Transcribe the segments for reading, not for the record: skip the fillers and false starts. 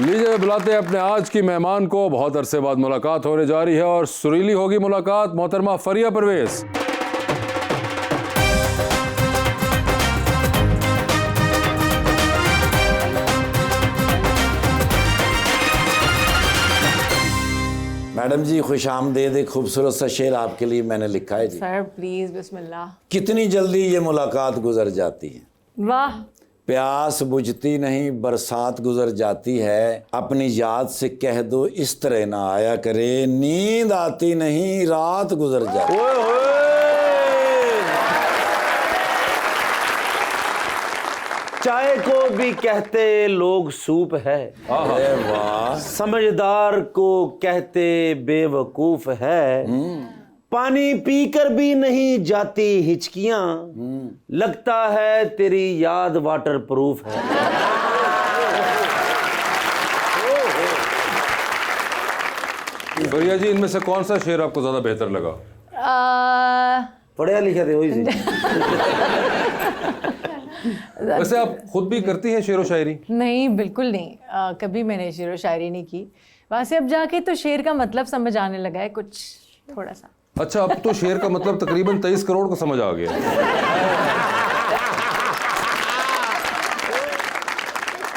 लीजिए बुलाते हैं अपने आज की मेहमान को। बहुत अरसे बाद मुलाकात होने जा रही है और सुरीली होगी मुलाकात। मोहतरमा फरिया परवेज। मैडम जी खुश आमदेद। एक खूबसूरत सा शेर आपके लिए मैंने लिखा है जी। सर प्लीज बिस्मिल्लाह। कितनी जल्दी ये मुलाकात गुजर जाती है, वाह। प्यास बुझती नहीं बरसात गुजर जाती है, अपनी याद से कह दो इस तरह ना आया करे, नींद आती नहीं रात गुजर जाती। चाय को भी कहते लोग सूप है, अरे वाह। समझदार को कहते बेवकूफ है, पानी पीकर भी नहीं जाती हिचकियां, लगता है तेरी याद वाटर प्रूफ है। फरिया जी, इनमें से कौन सा शेर आपको ज्यादा बेहतर लगा? पढ़िया लिखा थे वही। वैसे आप खुद भी करती हैं शेर व शायरी? नहीं, बिल्कुल नहीं। कभी मैंने शेर व शायरी नहीं की। वहाँ से अब जाके तो शेर का मतलब समझ आने लगा है कुछ थोड़ा सा। अच्छा, अब तो शेर का मतलब तकरीबन 23 करोड़ को समझ आ गया।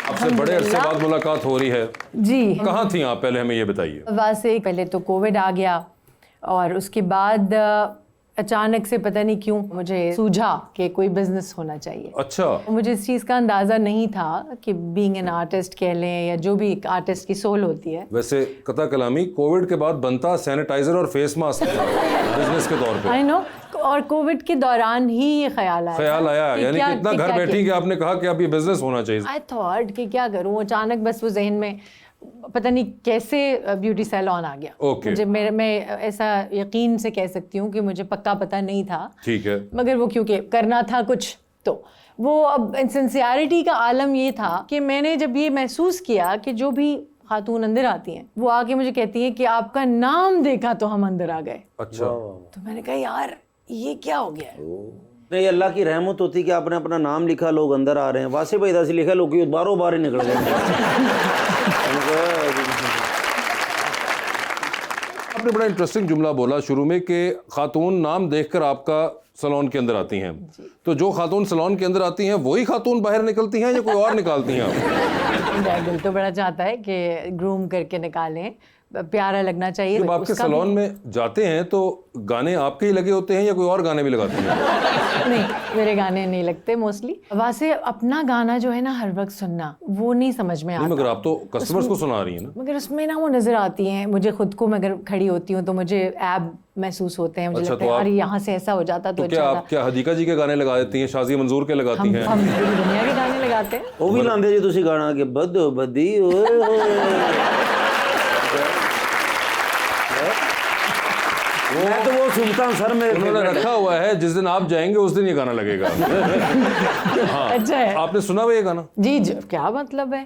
आपसे बड़े अरसे बाद मुलाकात हो रही है जी। कहाँ थी आप, पहले हमें ये बताइए। वहाँ से पहले तो कोविड आ गया और उसके बाद अचानक से पता नहीं क्यों मुझे सूझा कि कोई बिजनेस होना चाहिए। अच्छा। मुझे इस चीज़ का अंदाज़ा नहीं था कि बीइंग एन आर्टिस्ट कह लें या जो भी एक आर्टिस्ट की सोल होती है। वैसे कता कलामी कोविड के बाद बनता सैनिटाइजर और फेस मास्क बिजनेस के तौर पे। I know. और कोविड के दौरान ही ये ख्याल आया यानी कि इतना घर बैठी कि आपने कहा कि अब ये बिजनेस होना चाहिए। आई थॉट कि क्या करूं, अचानक बस वो जहन में पता नहीं कैसे ब्यूटी सैलून आ गया। मुझे मैं ऐसा यकीन से कह सकती हूँ कि मुझे पक्का पता नहीं था। ठीक है। मगर वो क्योंकि करना था कुछ, तो वो अब सिंसियरिटी का आलम ये था कि मैंने जब ये महसूस किया कि जो भी खातून अंदर आती हैं वो आके मुझे कहती हैं कि आपका नाम देखा तो हम अंदर आ गए। अच्छा। तो मैंने कहा यार ये क्या हो गया है? नहीं, अल्लाह की रहमत होती कि आपने अपना नाम लिखा, लोग अंदर आ रहे हैं। वासे भाई दासी लिखा, लोग बारों बार ही निकल गए। आपने बड़ा इंटरेस्टिंग जुमला बोला शुरू में कि खातून नाम देखकर आपका सैलून के अंदर आती हैं। तो जो खातून सैलून के अंदर आती हैं वही खातून बाहर निकलती हैं या कोई और निकालती हैं आप? मेरा दिल तो बड़ा चाहता है कि ग्रूम करके निकालें, प्यारा लगना चाहिए। जब आपके सैलून में जाते हैं तो गाने आपके ही लगे होते हैं या कोई और गाने भी लगाते हैं? नहीं, मेरे गाने नहीं लगते मोस्टली। वहाँ से अपना गाना जो है ना हर वक्त सुनना वो नहीं समझ में आता। मगर आप तो कस्टमर्स को सुना रही हैं ना। मगर उसमें ना वो नजर आती हैं मुझे खुद को। मगर खड़ी होती हूँ तो मुझे ऐब महसूस होते हैं। मुझे अच्छा, लगता है अरे यहाँ से ऐसा हो जाता तो क्या आप क्या हदीका जी के गाने लगा देती हैं, शाज़िया मंजूर के लगाती हैं? हम पूरी दुनिया के गाने लगाते हैं। वो भी लांदे जी तुसी गाना के बदो बदी मैं तो वो सुनता हूँ सर। मेरे उन्होंने रखा हुआ है, जिस दिन आप जाएंगे उस दिन ये गाना लगेगा। हाँ। अच्छा है। आपने सुना हुआ ये गाना? जी जी, क्या मतलब है?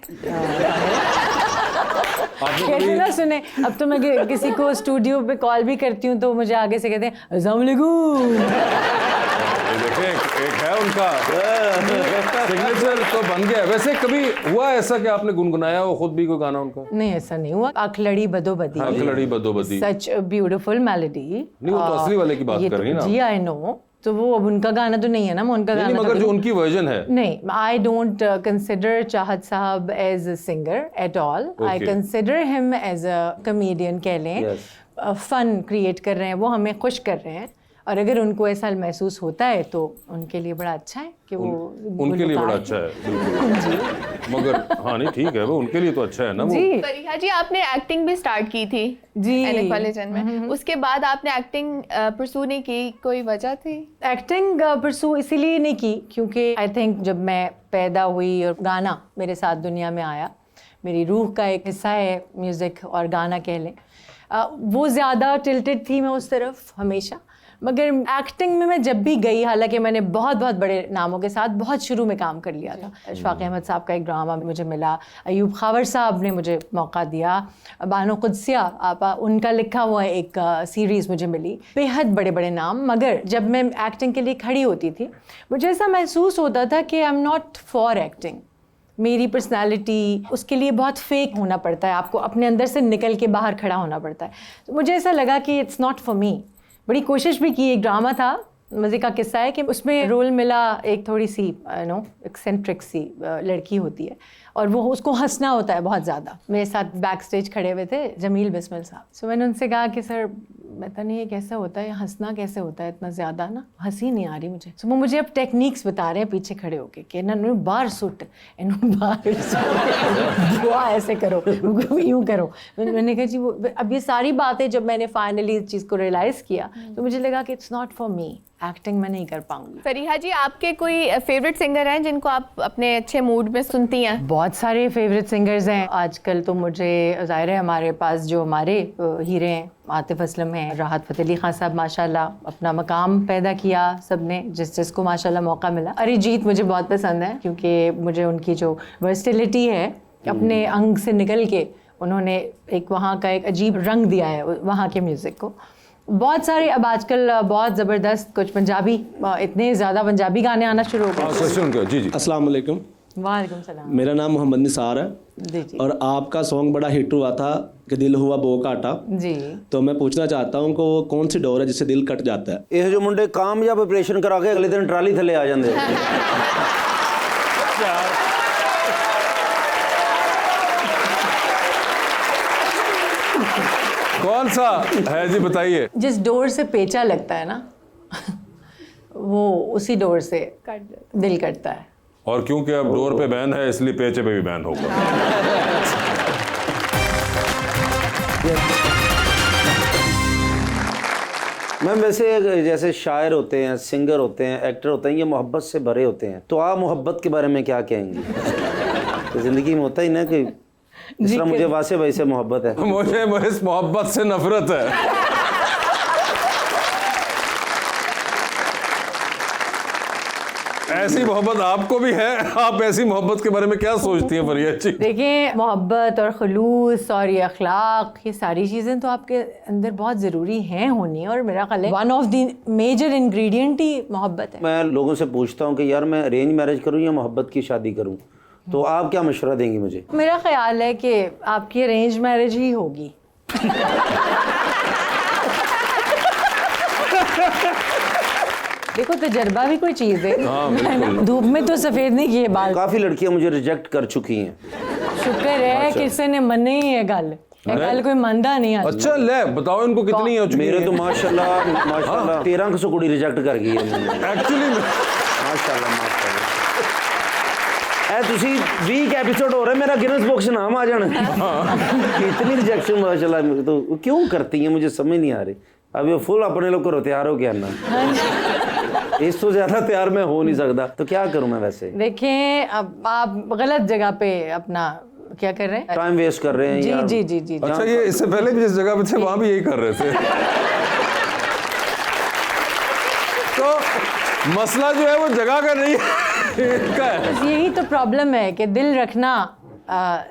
कैसे ना सुने। अब तो मैं किसी को स्टूडियो पे कॉल भी करती हूँ तो मुझे आगे से कहते हैं अस्सलाम वालेकुम। देखिए एक है उनका सिग्नेचर तो बन गया। वैसे कभी हुआ ऐसा कि आपने गुनगुनाया हो खुद भी कोई गाना उनका? नहीं, ऐसा नहीं हुआ। अखलड़ी बदोबदी। अखलड़ी बदोबदी। Such beautiful melody. नहीं, वो तो असली वाले की बात कर रही हैं ना। जी आई नो। तो वो अब उनका गाना तो नहीं है ना, मैं उनका गाना मगर जो उनकी वर्जन है। नहीं, आई डोंट कंसिडर चाहत साहब as a singer at all. I consider him as a comedian कह लें। फन क्रिएट कर रहे हैं, वो हमें खुश कर रहे हैं। और अगर उनको ऐसा महसूस होता है तो उनके लिए बड़ा अच्छा है कि वो उनके लिए बड़ा अच्छा है बिल्कुल। मगर हाँ नहीं ठीक है, वो उनके लिए तो अच्छा है ना। वो फरीहा जी, आपने एक्टिंग भी स्टार्ट की थी जी एनएक कॉलेज में, उसके बाद आपने एक्टिंग परसू नहीं की, कोई वजह थी? एक्टिंग परसू इसीलिए नहीं की क्योंकि आई थिंक जब मैं पैदा हुई और गाना मेरे साथ दुनिया में आया, मेरी रूह का एक हिस्सा है म्यूज़िक और गाना कह लें, वो ज़्यादा टिल्टेड थी मैं उस तरफ हमेशा। मगर एक्टिंग में मैं जब भी गई, हालांकि मैंने बहुत बहुत बड़े नामों के साथ बहुत शुरू में काम कर लिया था। अशफाक अहमद साहब का एक ड्रामा मुझे मिला, अयूब खावर साहब ने मुझे मौका दिया, बानो कुद्सिया आपा उनका लिखा हुआ एक सीरीज़ मुझे मिली, बेहद बड़े बड़े नाम। मगर जब मैं एक्टिंग के लिए खड़ी होती थी मुझे ऐसा महसूस होता था कि I am not for acting. मेरी पर्सनालिटी, उसके लिए बहुत फेक होना पड़ता है, आपको अपने अंदर से निकल के बाहर खड़ा होना पड़ता है। तो मुझे ऐसा लगा कि इट्स नॉट फॉर मी। बड़ी कोशिश भी की, एक ड्रामा था, मज़े का किस्सा है कि उसमें रोल मिला एक थोड़ी सी एक्सेंट्रिक सी लड़की होती है और वो उसको हंसना होता है बहुत ज़्यादा। मेरे साथ बैक स्टेज खड़े हुए थे जमील बिस्मिल साहब। सो मैंने उनसे कहा कि सर पता नहीं ये कैसे होता है, हंसना कैसे होता है, इतना ज़्यादा ना हंसी नहीं आ रही मुझे। सो वो मुझे अब टेक्निक्स बता रहे हैं पीछे खड़े होके कि ना बार सुट बार ऐसे करो, यूँ करो। मैंने कहा जी वो अब ये सारी बातें जब मैंने फाइनली इस चीज़ को रियलाइज़ किया तो मुझे लगा कि it's not for me, acting मैं नहीं कर पाऊंगी। फरीहा जी, आपके कोई फेवरेट सिंगर हैं जिनको आप अपने अच्छे मूड में सुनती हैं? बहुत सारे फेवरेट सिंगर्स हैं आजकल। तो मुझे ज़ाहिर है हमारे पास जो हमारे हीरे हैं, आतिफ असलम हैं, राहत फ़तेह अली खान साहब माशाल्लाह अपना मकाम पैदा किया सबने, जिसको माशाल्लाह मौका मिला। अरिजीत मुझे बहुत पसंद है क्योंकि मुझे उनकी जो वर्सटिलिटी है, अपने अंग से निकल के उन्होंने एक वहाँ का एक अजीब रंग दिया है वहाँ के म्यूज़िक को। बहुत सारे अब आजकल बहुत ज़बरदस्त कुछ पंजाबी, इतने ज़्यादा पंजाबी गाने आना शुरू हो गए। क्वेश्चन क्या? जी जी। अस्सलाम वालेकुम। वालेकुम सलाम। मेरा नाम मोहम्मद निसार है जी जी। और आपका सॉन्ग बड़ा हिट हुआ था कि दिल हुआ बो काटा। जी। तो मैं पूछना चाहता हूँ कि वो कौन सी डोर है जिससे दिल कट जाता है? ਇਹ ਜੋ ਮੁੰਡੇ ਕਾਮਯਾਬ ਆਪਰੇਸ਼ਨ ਕਰਾ ਕੇ ਅਗਲੇ ਦਿਨ ਟਰਾਲੀ ਥੱਲੇ ਆ ਜਾਂਦੇ कौन सा है जी, बताइए। जिस डोर से पेचा लगता है ना वो उसी डोर से दिल कटता है। और क्योंकि अब डोर पे बैन है इसलिए पेचे पे भी बैन होगा। मैम वैसे जैसे शायर होते हैं, सिंगर होते हैं, एक्टर होते हैं, ये मोहब्बत से भरे होते हैं, तो आप मोहब्बत के बारे में क्या कहेंगी? तो ज़िंदगी में होता ही ना कि जिस तरह मुझे वासे भाई से मोहब्बत है, मुझे इस मोहब्बत से नफरत है। ऐसी मोहब्बत आपको भी है? आप ऐसी मोहब्बत के बारे में क्या सोचती हैं फरिया जी? देखिए, मोहब्बत और खलूस और ये अखलाक, ये सारी चीज़ें तो आपके अंदर बहुत ज़रूरी हैं होनी, और मेरा ख्याल है one of the major ingredient ही मोहब्बत है। मैं लोगों से पूछता हूँ कि यार मैं अरेंज मैरिज करूँ या मोहब्बत की शादी करूँ, तो आप क्या मशवरा देंगी मुझे? मेरा ख्याल है कि आपकी अरेंज मैरिज ही होगी। देखो, तजर्बा भी कोई चीज़ है। हाँ, धूप में तो सफ़ेद नहीं किए बाल। काफ़ी लड़कियां मुझे रिजेक्ट कर चुकी हैं। शुक्र है किसी ने मने ही है गल, गल कोई मंदा नहीं। अच्छा ले बताओ इनको कितनी हो चुकी मेरे है? तो माशाल्लाह 1300 कुड़ी रिजेक्ट कर गई है एक्चुअली माशाल्लाह। ऐ तुसी 20 एपिसोड हो रहे, मेरा गिनेस बुक से नाम आ जाना। इतनी रिजेक्शन माशाल्लाह, तो क्यों करती हैं मुझे समझ नहीं आ रही। अब ये फुल अपने लोग करो, तैयार हो गया ना, इस तो ज्यादा तैयार मैं हो नहीं सकता, तो क्या करूं मैं? वैसे देखें, अब आप गलत जगह पे अपना क्या कर रहे हैं, टाइम वेस्ट कर रहे हैं। जी यार जी जी जी। अच्छा, ये इससे पहले भी जिस जगह पे थे वहां भी यही कर रहे थे। तो मसला जो है वो जगह का नहीं है, इनका है। बस यही तो प्रॉब्लम है कि दिल रखना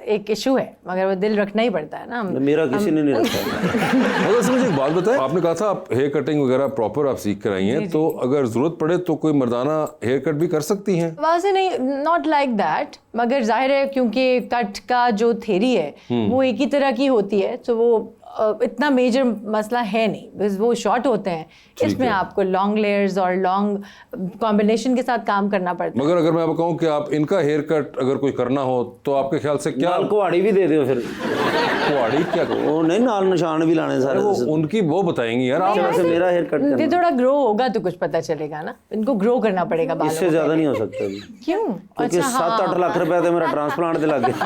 एक इशू है, मगर वो दिल रखना ही पड़ता है ना। मेरा किसी ने नहीं रखा। मतलब मुझे एक बात बताएं, आपने कहा था आप हेयर कटिंग वगैरह प्रॉपर आप सीख कर आई हैं, तो अगर जरूरत पड़े तो कोई मर्दाना हेयर कट भी कर सकती हैं? वैसे नहीं, नॉट लाइक दैट, मगर जाहिर है क्योंकि कट का जो थ्योरी है वो एक ही तरह की होती है, तो वो इतना मेजर मसला है नहीं, बस वो शॉर्ट होते हैं। इसमें आपको लॉन्ग लेयर्स और लॉन्ग कॉम्बिनेशन के साथ काम करना पड़ता है। मगर अगर मैं आपको कहूँ कि आप इनका हेयर कट अगर कोई करना हो तो आपके ख्याल से क्या? नाल कुहाड़ी भी दे दो फिर। कुहाड़ी क्या? वो नहीं, नाल निशान भी लाने सारे। वो उनकी वो बताएंगी यार आप। वैसे मेरा हेयर कट ये करना थोड़ा ग्रो होगा तो कुछ पता चलेगा ना, इनको ग्रो करना पड़ेगा बालों इससे को। ज्यादा नहीं हो सकता अभी, क्यों? क्योंकि 7-8 लाख रुपए तो मेरा ट्रांसप्लांट दे लग गया।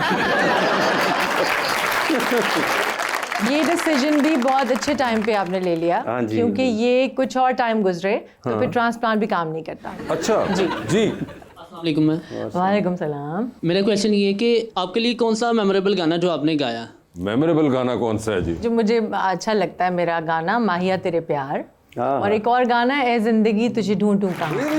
ये डिसीजन भी बहुत अच्छे टाइम पे आपने ले लिया, हाँ जी, क्योंकि ये कुछ और टाइम गुजरे तो फिर ट्रांसप्लांट भी काम नहीं करता। अच्छा जी जी। वालेकुम मैम। वालेकुम सलाम। मेरा क्वेश्चन ये है कि आपके लिए कौन सा मेमोरेबल गाना जो आपने गाया? मेमोरेबल गाना कौन सा है जी? जो मुझे अच्छा लगता है मेरा गाना माहिया तेरे प्यार, हाँ, और एक और गाना है ए जिंदगी तुझे ढूंढूं कहाँ।